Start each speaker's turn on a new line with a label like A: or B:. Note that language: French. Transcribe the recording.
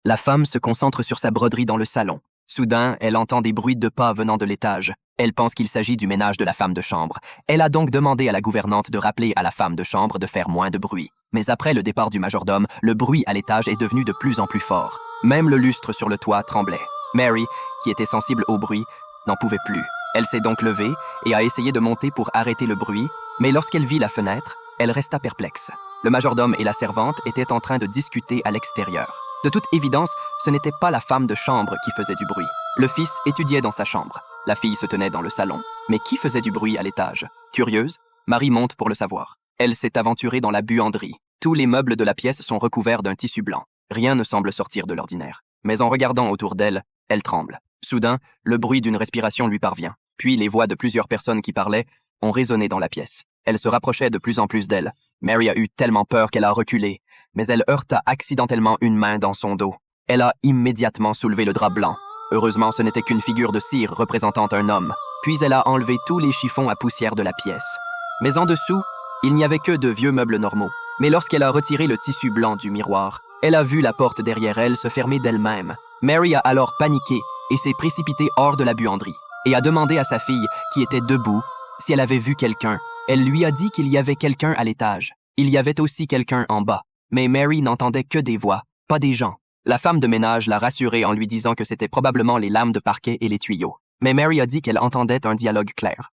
A: La femme se concentre sur sa broderie dans le salon. Soudain, elle entend des bruits de pas venant de l'étage. Elle pense qu'il s'agit du ménage de la femme de chambre. Elle a donc demandé à la gouvernante de rappeler à la femme de chambre de faire moins de bruit. Mais après le départ du majordome, le bruit à l'étage est devenu de plus en plus fort. Même le lustre sur le toit tremblait. Mary, qui était sensible au bruit, n'en pouvait plus. Elle s'est donc levée et a essayé de monter pour arrêter le bruit, mais lorsqu'elle vit la fenêtre, elle resta perplexe. Le majordome et la servante étaient en train de discuter à l'extérieur. De toute évidence, ce n'était pas la femme de chambre qui faisait du bruit. Le fils étudiait dans sa chambre. La fille se tenait dans le salon. Mais qui faisait du bruit à l'étage? Curieuse, Marie monte pour le savoir. Elle s'est aventurée dans la buanderie. Tous les meubles de la pièce sont recouverts d'un tissu blanc. Rien ne semble sortir de l'ordinaire. Mais en regardant autour d'elle, elle tremble. Soudain, le bruit d'une respiration lui parvient. Puis les voix de plusieurs personnes qui parlaient ont résonné dans la pièce. Elle se rapprochait de plus en plus d'elle. Mary a eu tellement peur qu'elle a reculé, mais elle heurta accidentellement une main dans son dos. Elle a immédiatement soulevé le drap blanc. Heureusement, ce n'était qu'une figure de cire représentant un homme. Puis elle a enlevé tous les chiffons à poussière de la pièce. Mais en dessous, il n'y avait que de vieux meubles normaux. Mais lorsqu'elle a retiré le tissu blanc du miroir, elle a vu la porte derrière elle se fermer d'elle-même. Mary a alors paniqué et s'est précipitée hors de la buanderie et a demandé à sa fille, qui était debout, si elle avait vu quelqu'un. Elle lui a dit qu'il y avait quelqu'un à l'étage. Il y avait aussi quelqu'un en bas. Mais Mary n'entendait que des voix, pas des gens. La femme de ménage l'a rassurée en lui disant que c'était probablement les lames de parquet et les tuyaux. Mais Mary a dit qu'elle entendait un dialogue clair.